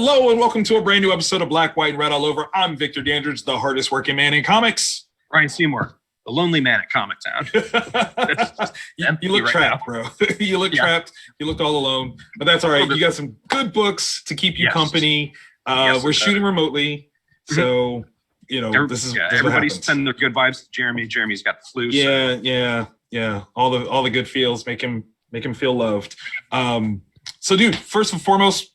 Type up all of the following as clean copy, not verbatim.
Hello and welcome to a brand new episode of Black, White, and Red All Over. I'm Victor Dandridge, the hardest working man in comics. Ryan Seymour, the lonely man at Comic Town. You look right trapped, now. bro. You look trapped. You looked all alone, but that's all right. You got some good books to keep you company. We're shooting remotely, so this is everybody send their good vibes to Jeremy. Jeremy's got the flu. Yeah. All the good feels make him feel loved. So, dude, first and foremost,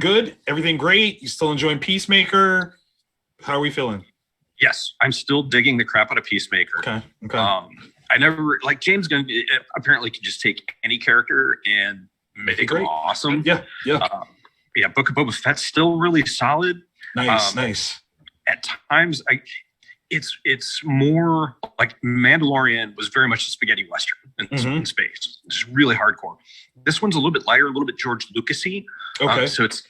good. Everything great. You still enjoying Peacemaker? How are we feeling? Yes, I'm still digging the crap out of Peacemaker. Okay. I never James Gunn apparently can just take any character and make them awesome. Yeah. Book of Boba Fett's still really solid. Nice. At times, it's more like Mandalorian was very much a spaghetti western in space. It's really hardcore. This one's a little bit lighter, a little bit George Lucas-y. Okay. So it's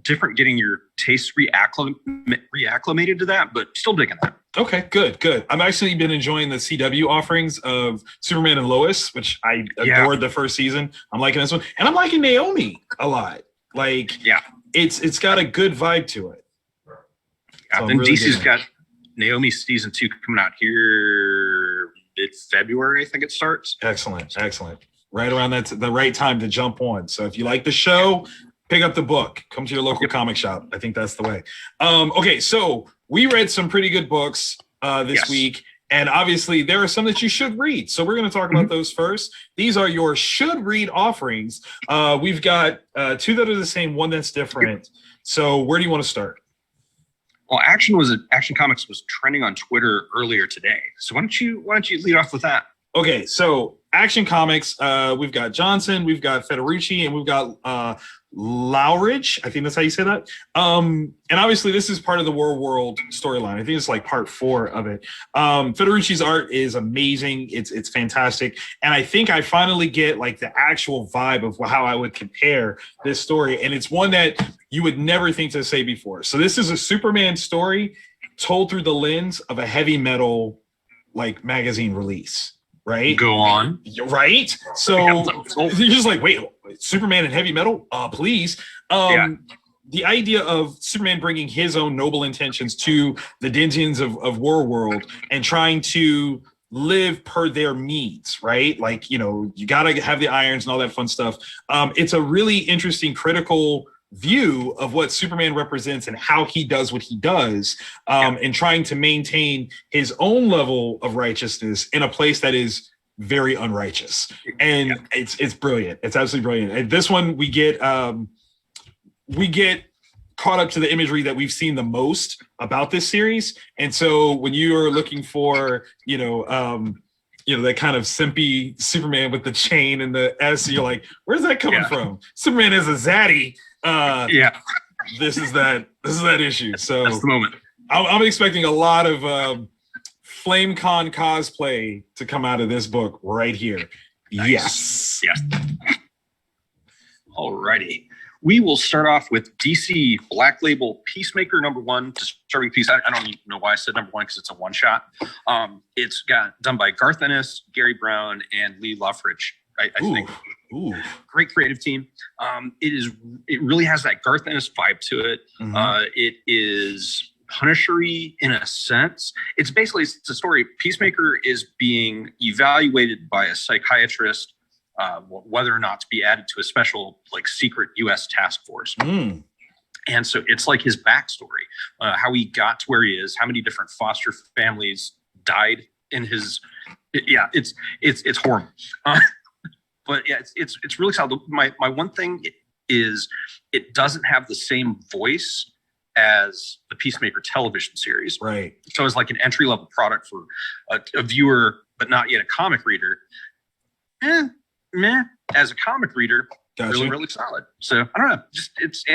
different, getting your taste reacclimated to that, but still digging that. Okay, good. I've actually been enjoying the CW offerings of Superman and Lois, which I adored the first season. I'm liking this one, and I'm liking Naomi a lot. It's got a good vibe to it. So then really DC's got Naomi season 2 coming out here mid-February, I think it starts. Excellent. Right around the right time to jump on. So if you like the show, pick up the book. Come to your local comic shop. I think that's the way. Okay, so we read some pretty good books this week, and obviously there are some that you should read. So we're going to talk about those first. These are your should read offerings. We've got 2 that are the same, 1 that's different. So where do you want to start? Well, Action Comics was trending on Twitter earlier today. So why don't you lead off with that? Okay, so Action Comics, we've got Johnson, we've got Federici, and we've got Lowridge. I think that's how you say that. And obviously this is part of the War World storyline. I think it's like part 4 of it. Federici's art is amazing. It's fantastic. And I think I finally get like the actual vibe of how I would compare this story. And it's one that you would never think to say before. So this is a Superman story told through the lens of a heavy metal like magazine release. Right? Go on. Right? So you're just like, wait, Superman and heavy metal? Please. The idea of Superman bringing his own noble intentions to the denizens of War World and trying to live per their needs, right? Like, you got to have the irons and all that fun stuff. It's a really interesting, critical view of what Superman represents and how he does what he does, and trying to maintain his own level of righteousness in a place that is very unrighteous. And it's brilliant. It's absolutely brilliant. And this one we get caught up to the imagery that we've seen the most about this series. And so when you are looking for, that kind of simpy Superman with the chain and the S, you're like, where's that coming from? Superman is a zaddy. This is that issue. So that's the moment. I'm expecting a lot of FlameCon cosplay to come out of this book right here. Nice. Yes. Alrighty. We will start off with DC Black Label Peacemaker #1 to start with. I don't even know why I said #1 because it's a one shot. It's done by Garth Ennis, Gary Brown, and Lee Loughridge. I think. Ooh. Great creative team. It really has that Garth Ennis vibe to it. It is Punisher-y in a sense. It's a story. Peacemaker is being evaluated by a psychiatrist whether or not to be added to a special secret U.S. task force. And so it's like his backstory, how he got to where he is, how many different foster families died in his. It's horrible. But yeah, it's really solid. My one thing is it doesn't have the same voice as the Peacemaker television series. Right. So it's like an entry level product for a viewer, but not yet a comic reader. As a comic reader, really, really solid. So I don't know. It's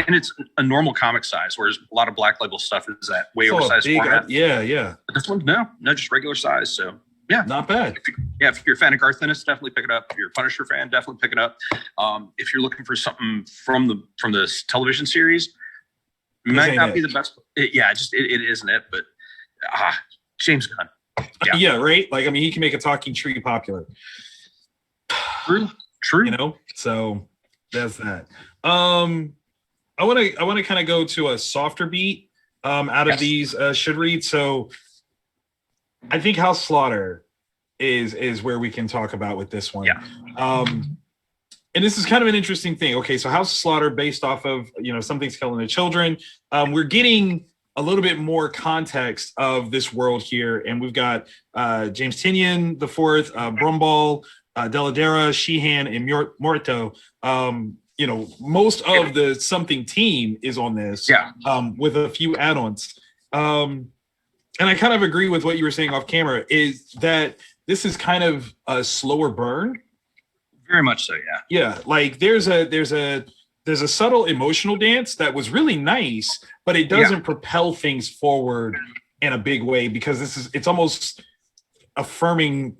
a normal comic size, whereas a lot of Black Label stuff is that way oversized format. Yeah. But this one, no, just regular size. So. Yeah, not bad. If you're a fan of Garth Ennis, definitely pick it up. If you're a Punisher fan, definitely pick it up. If you're looking for something from the television series, might not be the best. It isn't it, but James Gunn. Yeah, right. Like, I mean, he can make a talking tree popular. True. So that's that. want to kind of go to a softer beat out of these should read. So I think House Slaughter is where we can talk about with this one. Yeah. And this is kind of an interesting thing. Okay, so House Slaughter, based off of, Something's Killing the Children. We're getting a little bit more context of this world here, and we've got James Tynion the fourth, Brumball, Deladera, Sheehan, and Morto. Most of the Something team is on this. Yeah. With a few add-ons. And I kind of agree with what you were saying off camera, is that this is kind of a slower burn. Very much so, yeah. Yeah, like there's a subtle emotional dance that was really nice, but it doesn't propel things forward in a big way, because it's almost affirming,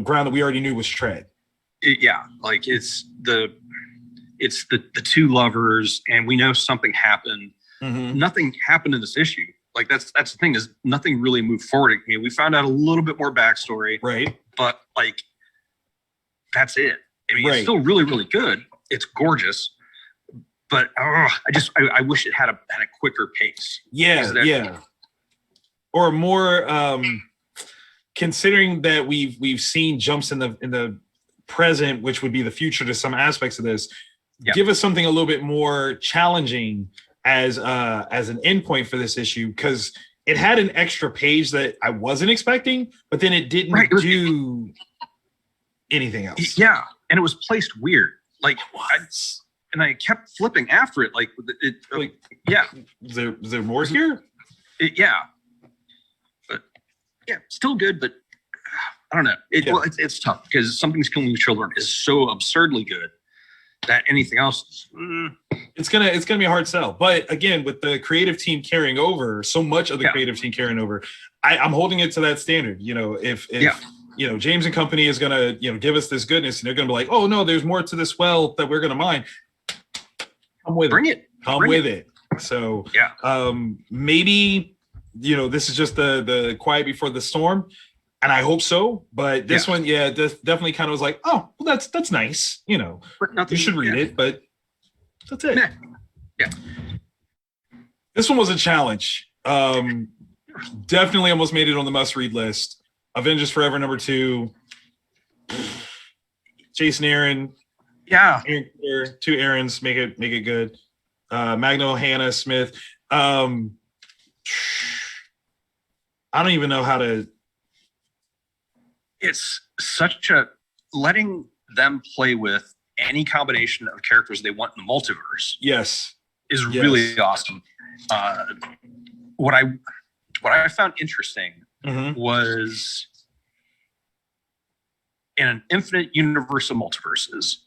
ground that we already knew was tread. Like it's the two lovers, and we know something happened. Mm-hmm. Nothing happened in this issue. Like that's the thing, is nothing really moved forward. I mean, we found out a little bit more backstory, right? But like that's it. I mean, right. It's still really, really good. It's gorgeous, but I wish it had a quicker pace. Yeah. Or more, considering that we've seen jumps in the present, which would be the future to some aspects of this. Yeah. Give us something a little bit more challenging as an endpoint for this issue, because it had an extra page that I wasn't expecting, but then it didn't do anything else. Yeah, and it was placed weird. Like I kept flipping after it. Like Is there more here? But still good. But I don't know. It's tough, because Something's Killing the Children is so absurdly good that anything else, it's gonna be a hard sell. But again, with the creative team carrying over, so much of the creative team carrying over, I'm holding it to that standard. If James and company is gonna give us this goodness, and they're gonna be like, oh no, there's more to this well that we're gonna mine. Come with it. Come with it. So maybe this is just the quiet before the storm. And I hope so, but this one, definitely kind of was like, oh, well, that's nice. You should read it, but that's it. Yeah. This one was a challenge. Definitely almost made it on the must-read list. Avengers Forever #2. Jason Aaron. Yeah. Two Aarons make it good. Magno, Hannah, Smith. I don't even know how to. It's such a letting them play with any combination of characters they want in the multiverse. Yes, is really awesome. What I found interesting was, in an infinite universe of multiverses,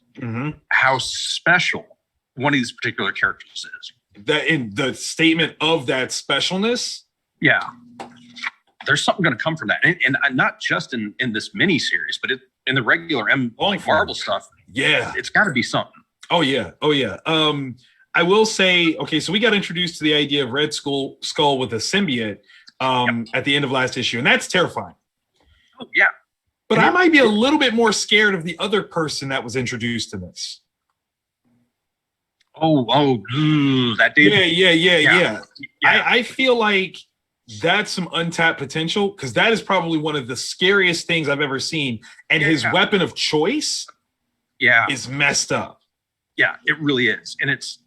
how special one of these particular characters is. That in the statement of that specialness. Yeah. There's something going to come from that, and not just in this mini series, but in the regular Marvel stuff. Yeah, it's got to be something. Oh yeah. I will say, okay, so we got introduced to the idea of Red Skull with a symbiote at the end of last issue, and that's terrifying. Oh yeah, but I might be a little bit more scared of the other person that was introduced in this. That dude. Yeah. I feel like that's some untapped potential, because that is probably one of the scariest things I've ever seen. And his weapon of choice is messed up. Yeah, it really is. And it's,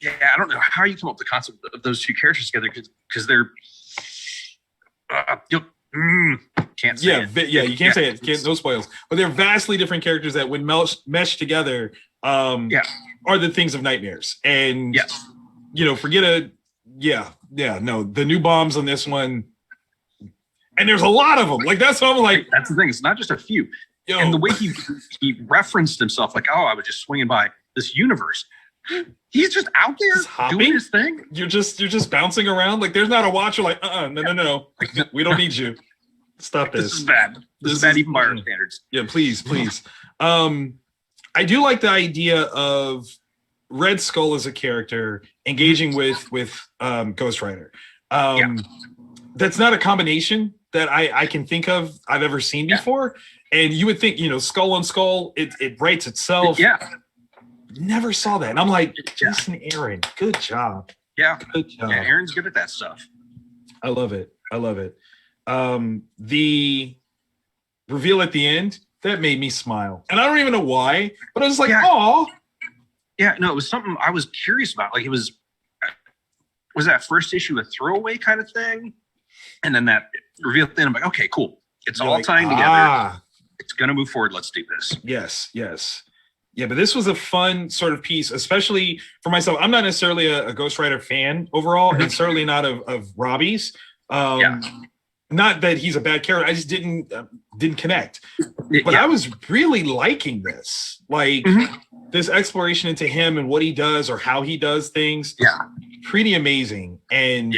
I don't know how you come up with the concept of those two characters together, because they're, can't say it. You can't say it. No spoils. But they're vastly different characters that, when meshed together, are the things of nightmares. And, forget the new bombs on this one, and there's a lot of them. Like, that's what I'm like. That's the thing. It's not just a few. And the way he referenced himself, like, I was just swinging by this universe. He's just out there doing his thing. You're just bouncing around. Like, there's not a watcher. Like, no. Like, we don't need you. Stop this. This is bad. This is bad even by our standards. Yeah, please. I do like the idea of Red Skull as a character engaging with Ghost Rider. That's not a combination that I can think of I've ever seen before. And you would think, Skull on Skull, it writes itself. never saw that. And I'm like, Jason Aaron, good job. Yeah. Good job. Yeah, Aaron's good at that stuff. I love it. The reveal at the end, that made me smile. And I don't even know why, but I was like, oh. Yeah, no, it was something I was curious about. Like, it was that first issue a throwaway kind of thing? And then that reveal at the end, I'm like, okay, cool. It's all tying together. It's going to move forward. Let's do this. Yes. Yeah, but this was a fun sort of piece, especially for myself. I'm not necessarily a Ghost Rider fan overall, and certainly not of Robbie's. Not that he's a bad character. I just didn't connect. But I was really liking this. Like, this exploration into him and what he does or how he does things. Yeah. Pretty amazing. And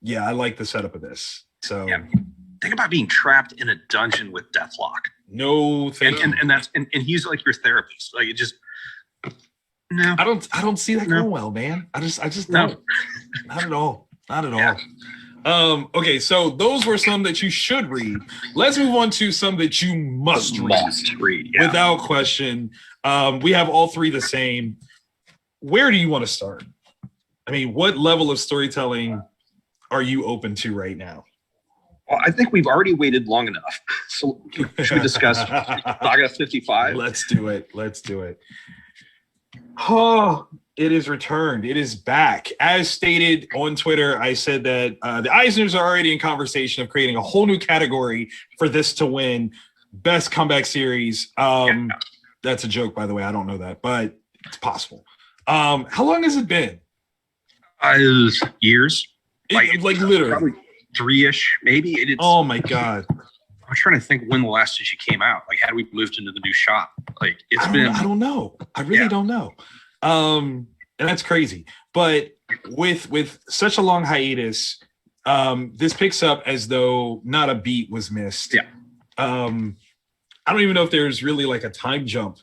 I like the setup of this. So think about being trapped in a dungeon with Deathlock. No, thank you. And he's like your therapist. Like, it just no. I don't see that going well, man. I just don't. Not at all. Not at all. Okay, so those were some that you should read. Let's move on to some that you must read. Without question. We have all three the same. Where do you want to start? I mean, what level of storytelling are you open to right now? Well, I think we've already waited long enough. So should we discuss Saga 55? Let's do it. Oh, it is returned. It is back. As stated on Twitter, I said that the Eisners are already in conversation of creating a whole new category for this to win Best Comeback Series. That's a joke, by the way. I don't know that, but it's possible. How long has it been? Years. Like literally. Probably 3-ish, maybe. Oh my God. I'm trying to think when the last issue came out. Like, had we moved into the new shop? Like, I don't know. I really don't know. And that's crazy. But with such a long hiatus, this picks up as though not a beat was missed. Yeah. I don't even know if there's really like a time jump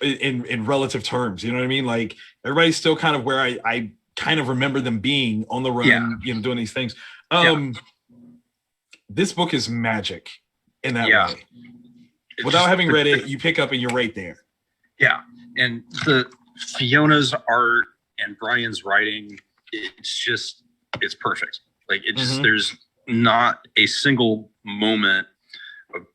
in relative terms. You know what I mean? Like, everybody's still kind of where I kind of remember them being on the run, doing these things. This book is magic in that way. Without having read it, you pick up and you're right there. Yeah. And the Fiona's art and Brian's writing, it's perfect. Like, there's not a single moment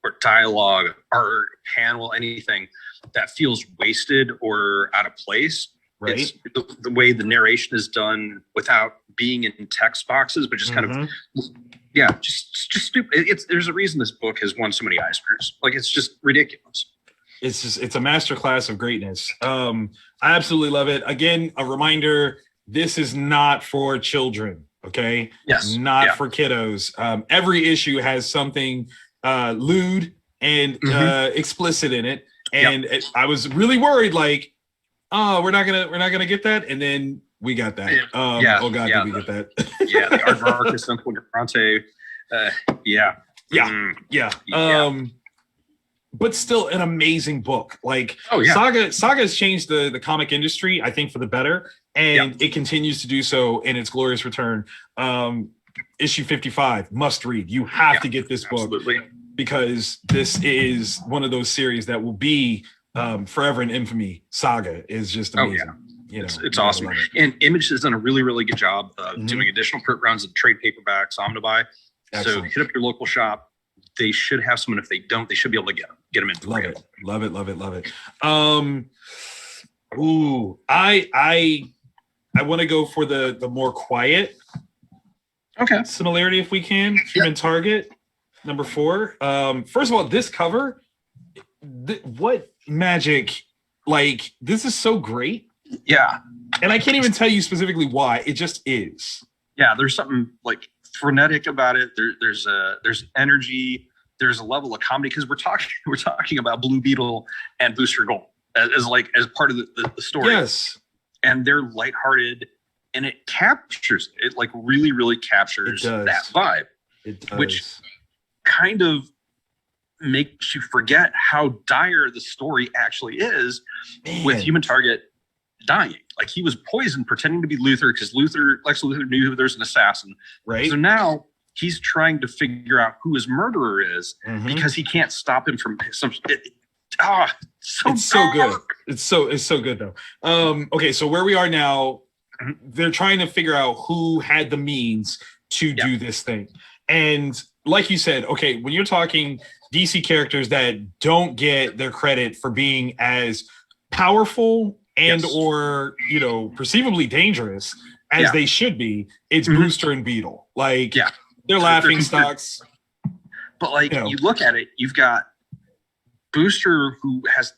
or dialogue, art, panel, anything that feels wasted or out of place. Right. It's the way the narration is done without being in text boxes, but just kind of, just stupid. There's a reason this book has won so many Eisners. Like, it's just ridiculous. It's a masterclass of greatness. I absolutely love it. Again, a reminder: this is not for children. Okay. Yes. Not for kiddos. Every issue has something lewd and explicit in it, and I was really worried, like, oh, we're not gonna get that, and then we got that. Oh God, did we get that? The Aardvark Simple Grante. But still an amazing book. Like, Saga has changed the comic industry, I think, for the better, and it continues to do so in its glorious return. Issue 55, must read. You have to get this book because this is one of those series that will be forever in infamy. Saga is just amazing. It's awesome. And Image has done a really, really good job of doing additional print rounds of trade paperbacks, Omnibuy. So hit up your local shop. They should have some, and if they don't, they should be able to get them in. Love it. I want to go for the more quiet similarity, if we can. Human Target, number 4. First of all, this cover, what magic, like, this is so great. Yeah. And I can't even tell you specifically why. It just is. Yeah, there's something like frenetic about it. There's energy. There's a level of comedy, because we're talking about Blue Beetle and Booster Gold as part of the story. Yes. And they're lighthearted, and it captures it, like, really, really captures that vibe. It does. Which kind of makes you forget how dire the story actually is. With Human Target dying. Like, he was poisoned pretending to be Luthor, because Lex Luthor knew there's an assassin. Right. So now he's trying to figure out who his murderer is, because he can't stop him from it's so good. It's so good though. Okay, so where we are now, they're trying to figure out who had the means to do this thing. And like you said, okay, when you're talking DC characters that don't get their credit for being as powerful and or, you know, perceivably dangerous as they should be, it's Booster and Beetle. Like, they're laughing stocks. But like, you look at it, you've got Booster, who has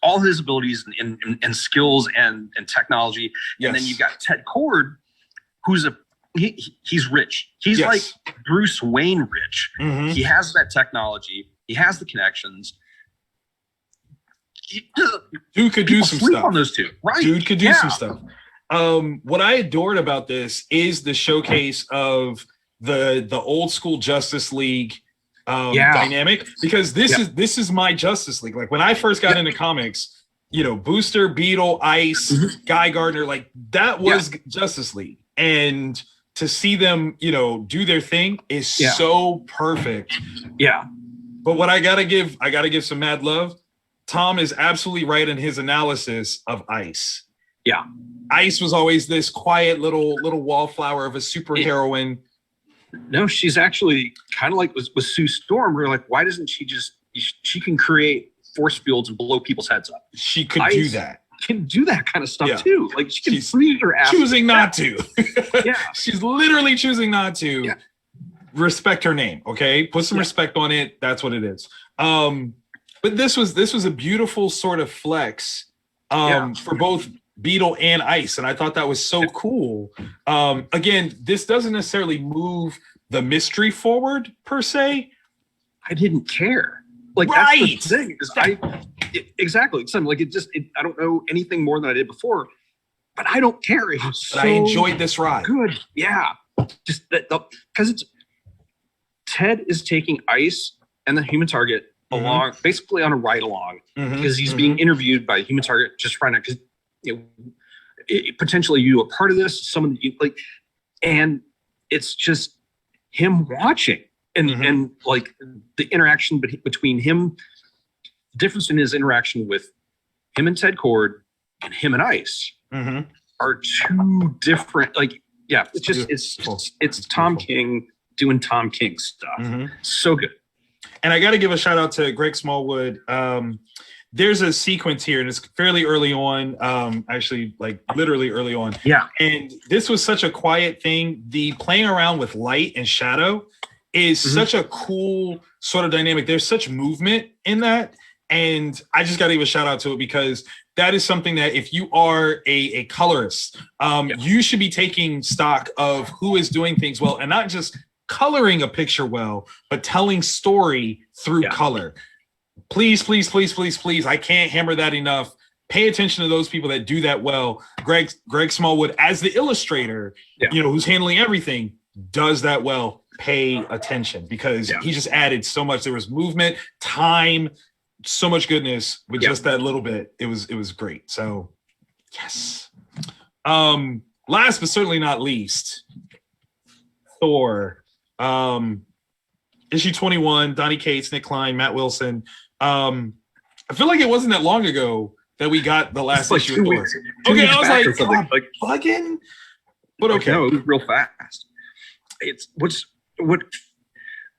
all his abilities and skills and technology, and then you've got Ted Kord, who's he's rich. He's like Bruce Wayne rich. He has that technology. He has the connections. Dude could do some stuff on those two, right? Dude could do some stuff. What I adored about this is the showcase of the old school Justice League dynamic, because this is my Justice League. Like when I first got into comics, you know, Booster, Beetle, Ice, Guy Gardner, like that was Justice League. And to see them, you know, do their thing is so perfect. Yeah. But what I gotta give some mad love. Tom is absolutely right in his analysis of Ice. Yeah. Ice was always this quiet little wallflower of a superheroine. No, she's actually kind of like with Sue Storm. We're like, why doesn't she can create force fields and blow people's heads up? She could do that. Can do that kind of stuff too. Like she's freeze her ass. Choosing not to. She's literally choosing not to. Yeah. Respect her name, okay? Put some respect on it. That's what it is. But this was a beautiful sort of flex for both Beetle and Ice, and I thought that was so cool. Again, this doesn't necessarily move the mystery forward per se. I didn't care. Like that's the thing is exactly. It's like I don't know anything more than I did before, but I don't care. It was I enjoyed this ride. Good, yeah. Just because it's Ted is taking Ice and the Human Target along, basically on a ride along, because he's being interviewed by Human Target, just trying to, because you know, potentially you a part of this, someone that you like, and it's just him watching and like the interaction between him, the difference in his interaction with him and Ted Kord and him and Ice are two different. Like, it's just it's Tom King doing Tom King stuff. So good. And I got to give a shout out to Greg Smallwood. There's a sequence here, and it's fairly early on, actually, like literally early on. Yeah. And this was such a quiet thing. The playing around with light and shadow is such a cool sort of dynamic. There's such movement in that. And I just got to give a shout out to it, because that is something that if you are a colorist, you should be taking stock of who is doing things well, and not just coloring a picture well, but telling story through color. Please, please, please, please, please. I can't hammer that enough. Pay attention to those people that do that well. Greg Smallwood, as the illustrator, you know, who's handling everything, does that well. Pay attention, because he just added so much. There was movement, time, so much goodness with just that little bit. It was great. So yes. Last but certainly not least, Thor. Issue 21, Donny Cates, Nick Klein, Matt Wilson. I feel like it wasn't that long ago that we got the last issue of Thor. Okay, I was like bugging, but okay. No, it was real fast. It's what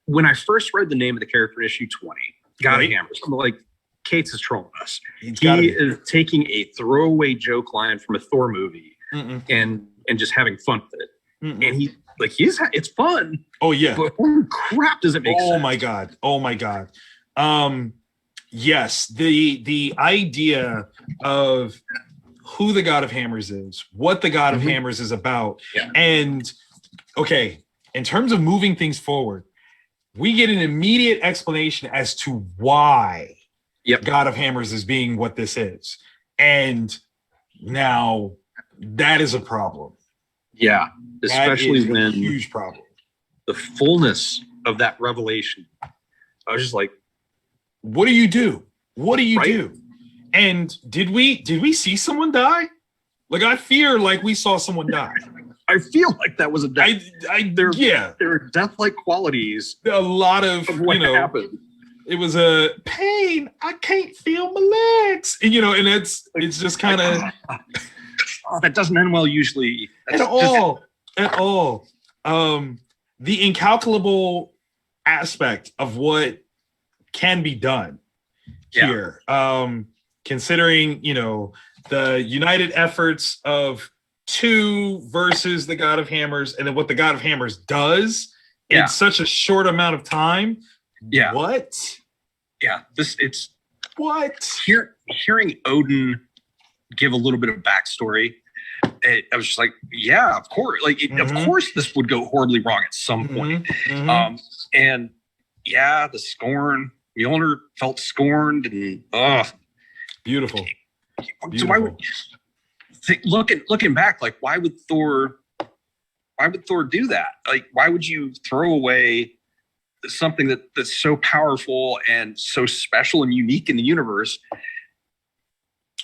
when I first read the name of the character in issue 20, God Hammers, I'm like, Cates is trolling us. He is taking a throwaway joke line from a Thor movie and just having fun with it. And it's fun. Oh yeah. But holy crap, does it make sense? Oh my God. Yes, the idea of who the God of Hammers is, what the God of Hammers is about. And okay, in terms of moving things forward, we get an immediate explanation as to why God of Hammers is being what this is. And now that is a problem. Yeah, especially when a huge problem. The fullness of that revelation. I was just like, what do you do? What do you do? And did we see someone die? Like, I fear like we saw someone die. I feel like that was a death. There are death-like qualities. A lot of what happened. it was a pain. I can't feel my legs. And, and it's just kind of that doesn't end well usually. At all. The incalculable aspect of what can be done here. Considering, the united efforts of two versus the God of Hammers, and then what the God of Hammers does in such a short amount of time. Yeah. What? Yeah. What? Hearing Odin give a little bit of backstory, I was just like, yeah, of course. Like, of course this would go horribly wrong at some point. And yeah, the scorn, Mjolnir felt scorned, and beautiful. So why would looking back, like why would Thor do that? Like, why would you throw away something that's so powerful and so special and unique in the universe?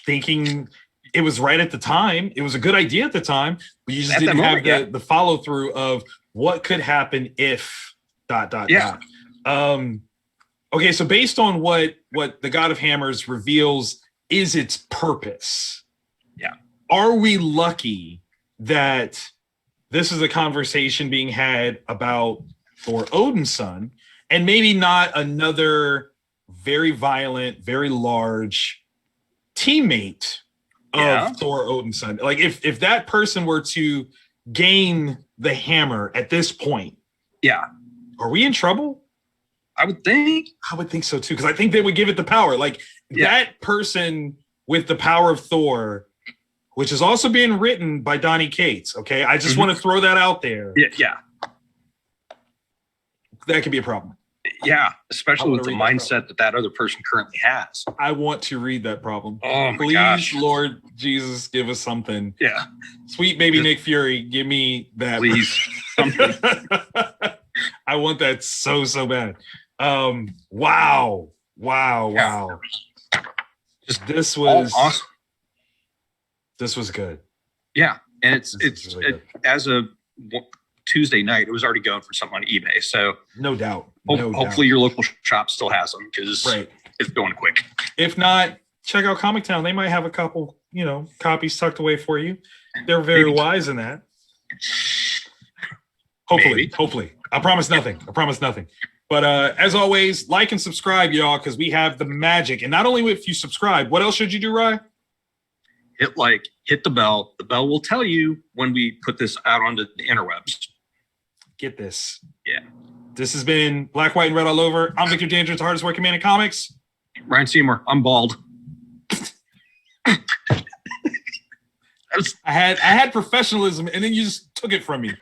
Thinking it was right at the time. It was a good idea at the time, but you just didn't have the follow through of what could happen if ... Okay, so based on what the God of Hammers reveals is its purpose. Yeah. Are we lucky that this is a conversation being had about Thor Odin's son, and maybe not another very violent, very large teammate of Thor Odin's son? Like if that person were to gain the hammer at this point, are we in trouble? I would think so too, because I think they would give it the power. Like that person with the power of Thor, which is also being written by Donny Cates. Okay, I just want to throw that out there. Yeah, that could be a problem. Yeah, especially with the mindset that other person currently has. I want to read that problem. Oh my Please, gosh, Lord Jesus, give us something. Yeah, sweet baby Nick Fury, give me that. Please, something. I want that so bad. Wow. This was awesome. This was good. Yeah, and it's really as a Tuesday night, it was already going for something on eBay. So no doubt. Hopefully your local shop still has them, because it's going quick. If not, check out Comic Town. They might have a couple, copies tucked away for you. They're very wise in that. Hopefully. I promise nothing. But as always, like and subscribe, y'all, because we have the magic. And not only if you subscribe, what else should you do, Rye? Hit the bell. The bell will tell you when we put this out onto the interwebs. Get this. Yeah. This has been Black, White, and Red All Over. I'm Victor Dandridge, the hardest working man in comics. Ryan Seymour. I'm bald. I had professionalism, and then you just took it from me.